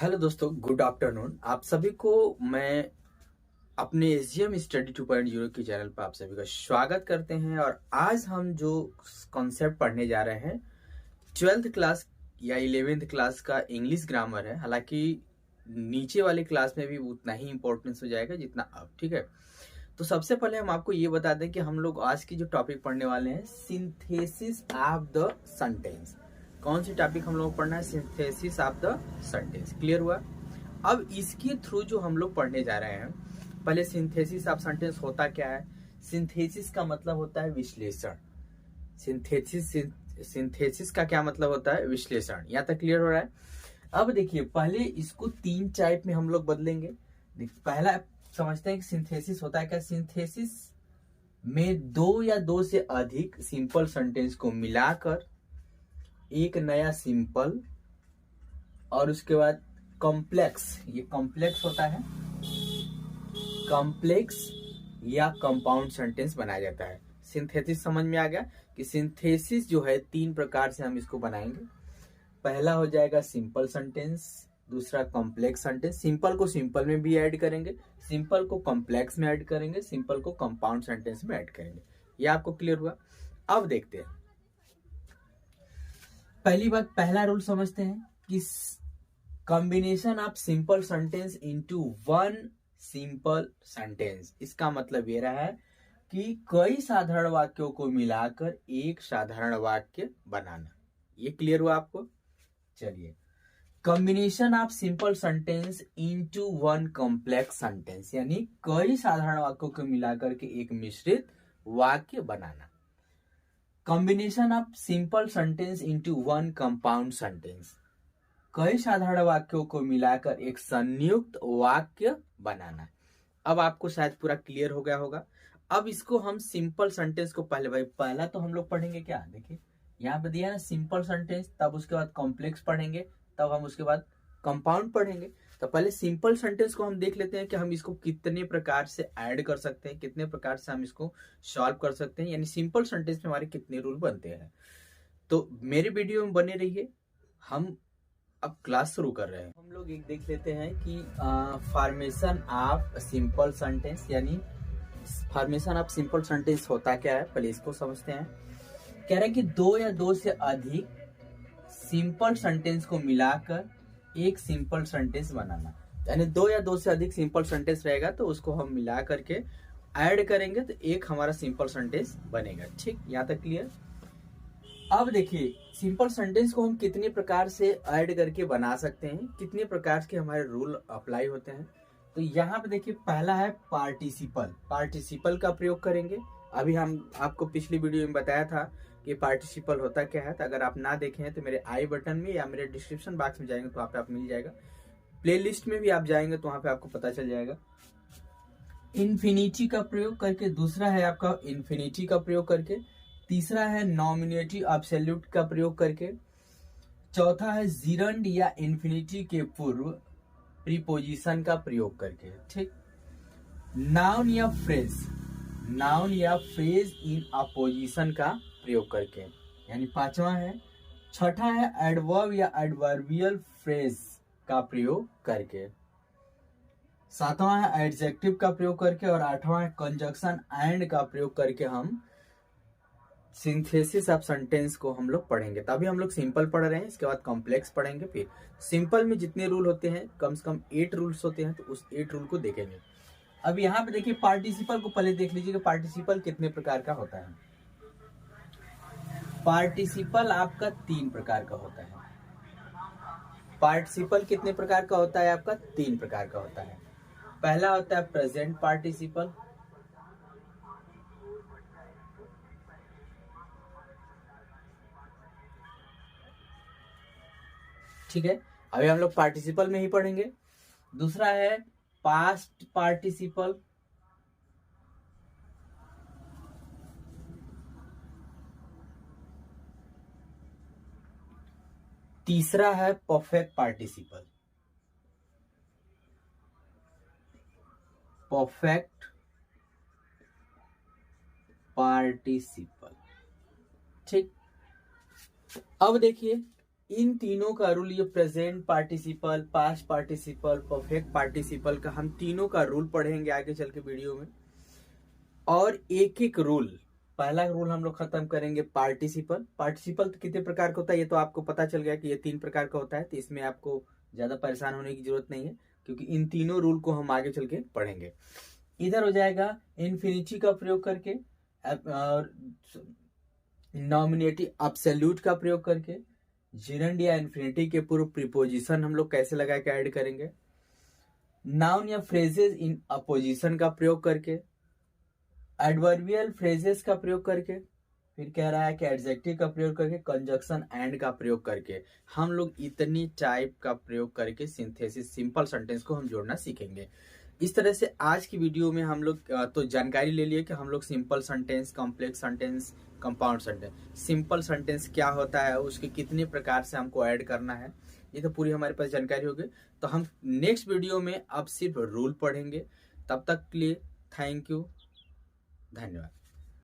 Hello दोस्तों, good afternoon. आप सभी को मैं अपने एसजीएम स्टडी 2.0 के चैनल पर आप सभी का स्वागत करते हैं। और आज हम जो कॉन्सेप्ट पढ़ने जा रहे हैं 12th क्लास या 11th क्लास का इंग्लिश ग्रामर है। हालांकि नीचे वाले क्लास में भी उतना ही इम्पोर्टेंस हो जाएगा जितना अब, ठीक है। तो सबसे पहले हम आपको ये बता दें कि हम लोग आज की जो टॉपिक पढ़ने वाले हैं सिंथेसिस ऑफ द सेंटेंस। कौन सी टॉपिक हम लोग पढ़ना है? Synthesis of the sentence. Clear हुआ? अब इसके थ्रू जो हम लोग पढ़ने जा रहे हैं, पहले सिंथेसिस ऑफ सेंटेंस होता क्या है। सिंथेसिस का मतलब होता है विश्लेषण। सिंथेसिस का क्या मतलब होता है? विश्लेषण। यहाँ तक क्लियर हो रहा है? अब देखिए, पहले इसको 3 टाइप में हम लोग बदलेंगे। पहला समझते हैं कि सिंथेसिस होता है क्या। सिंथेसिस में दो या दो से अधिक सिंपल सेंटेंस को मिलाकर एक नया सिंपल और उसके बाद कॉम्प्लेक्स, ये कॉम्प्लेक्स होता है, कॉम्प्लेक्स या कंपाउंड सेंटेंस बनाया जाता है। सिंथेसिस समझ में आ गया कि सिंथेसिस जो है 3 प्रकार से हम इसको बनाएंगे। पहला हो जाएगा सिंपल सेंटेंस, दूसरा कॉम्प्लेक्स सेंटेंस। सिंपल को सिंपल में भी ऐड करेंगे, सिंपल को कॉम्प्लेक्स में ऐड करेंगे, सिंपल को कंपाउंड सेंटेंस में ऐड करेंगे। ये आपको क्लियर हुआ? अब देखते हैं। पहली बात, पहला रूल समझते हैं कि combination of simple sentence into one simple sentence. इसका मतलब ये रहा है कि कई साधारण वाक्यों को मिलाकर एक साधारण वाक्य बनाना। ये क्लियर हुआ आपको? चलिए, combination of simple sentence into one complex sentence, यानी कई साधारण वाक्यों को मिलाकर के एक मिश्रित वाक्य बनाना। Combination of simple sentence into one compound sentence, कई साधारण वाक्यों को मिलाकर एक संयुक्त वाक्य बनाना। अब आपको शायद पूरा क्लियर हो गया होगा। अब इसको हम सिंपल सेंटेंस को पहला तो हम लोग पढ़ेंगे क्या। देखिए, यहाँ पे दिया ना सिंपल सेंटेंस, तब उसके बाद कॉम्प्लेक्स पढ़ेंगे, तब हम उसके बाद कंपाउंड पढ़ेंगे। तो पहले सिंपल सेंटेंस को हम देख लेते हैं कि हम इसको कितने प्रकार से ऐड कर सकते हैं, कितने प्रकार से हम इसको सॉल्व कर सकते हैं, यानी सिंपल सेंटेंस में हमारे कितने रूल बनते हैं। तो मेरे वीडियो में बने रहिए। हम अब क्लास शुरू कर रहे हैं। हम लोग एक देख लेते हैं कि फॉर्मेशन ऑफ सिंपल सेंटेंस, यानी फॉर्मेशन ऑफ सिंपल सेंटेंस होता क्या है, पहले इसको समझते हैं। कह रहे हैं कि दो या दो से अधिक सिंपल सेंटेंस को मिलाकर एक सिंपल सेंटेंस बनाना। यानी दो या दो से अधिक सिंपल सेंटेंस रहेगा तो उसको हम मिला करके ऐड करेंगे तो एक हमारा सिंपल सेंटेंस बनेगा। ठीक, यहाँ तक क्लियर? अब देखिए, सिंपल सेंटेंस को हम कितने प्रकार से ऐड करके बना सकते हैं, कितने प्रकार के हमारे रूल अप्लाई होते हैं। तो यहाँ पे देखिए, पहला है पार्टिसिपल। पार्टिसिपल का प्रयोग करेंगे। अभी हम आपको पिछली वीडियो में बताया था कि पार्टिसिपल होता क्या है। तो अगर आप ना देखे हैं तो मेरे आई बटन में या मेरे डिस्क्रिप्शन बॉक्स में जाएंगे तो वहाँ पे आप मिल जाएगा। प्ले लिस्ट में भी आप जाएंगे तो वहाँ पे आपको पता चल जाएगा। इन्फिनिटी का प्रयोग करके, दूसरा है आपका इन्फिनिटी का प्रयोग करके, तीसरा है नॉमिनेटिव एब्सोल्यूट का प्रयोग करके, चौथा है जीरंड या इन्फिनिटी के पूर्व प्रीपोजिशन का प्रयोग करके। ठीक, नाउन या फ्रेज, नाउन या फ्रेज इन अपोजिशन का प्रयोग करके, यानी पांचवा है। छठा है एडवर्ब या एडवर्बियल फ्रेज का प्रयोग करके, सातवां है एडजेक्टिव का प्रयोग करके, और आठवां है कंजक्शन एंड का प्रयोग करके हम सिंथेसिस ऑफ सेंटेंस को हम लोग पढ़ेंगे। तभी हम लोग सिंपल पढ़ रहे हैं, इसके बाद कॉम्प्लेक्स पढ़ेंगे। फिर सिंपल में जितने रूल होते हैं, कम से कम 8 रूल्स होते हैं, तो उस 8 रूल को देखेंगे। अब यहाँ पे देखिए, पार्टिसिपल को पहले देख लीजिए कि पार्टिसिपल कितने प्रकार का होता है। पार्टिसिपल आपका 3 प्रकार का होता है। पार्टिसिपल कितने प्रकार का होता है? आपका 3 प्रकार का होता है। पहला होता है प्रेजेंट पार्टिसिपल, ठीक है, अभी हम लोग पार्टिसिपल में ही पढ़ेंगे। दूसरा है पास्ट पार्टिसिपल, तीसरा है परफेक्ट पार्टिसिपल, परफेक्ट पार्टिसिपल। ठीक, अब देखिए, इन तीनों का रूल, ये present participle, past participle, perfect participle का हम तीनों का रूल पढ़ेंगे आगे चल के वीडियो में। और एक एक रूल, पहला रूल हम लोग खत्म करेंगे पार्टिसिपल। पार्टिसिपल तो कितने प्रकार का होता है ये तो आपको पता चल गया कि ये 3 प्रकार का होता है, तो इसमें आपको ज्यादा परेशान होने की जरूरत नहीं है, क्योंकि इन तीनों रूल को हम आगे चल के पढ़ेंगे। इधर हो जाएगा इन्फिनिटी का प्रयोग करके, और नॉमिनेटिव एब्सोल्यूट का प्रयोग करके, जिरंड या इन्फिनिटी के पूर्व प्रीपोजिशन हम लोग कैसे लगा के ऐड करेंगे, नाउन या फ्रेजेस इन अपोजिशन का प्रयोग करके, एडवर्बियल फ्रेजेस का प्रयोग करके, फिर कह रहा है कि एडजेक्टिव का प्रयोग करके, कंजक्शन एंड का प्रयोग करके हम लोग इतनी टाइप का प्रयोग करके सिंथेसिस सिंपल सेंटेंस को हम जोड़ना सीखेंगे। इस तरह से आज की वीडियो में हम लोग तो जानकारी ले लिए कि हम लोग simple sentence, complex sentence, compound sentence, simple sentence क्या होता है, उसके कितने प्रकार से हमको ऐड करना है, ये तो पूरी हमारे पास जानकारी होगी। तो हम नेक्स्ट वीडियो में अब सिर्फ रूल पढ़ेंगे। तब तक के लिए थैंक यू, धन्यवाद।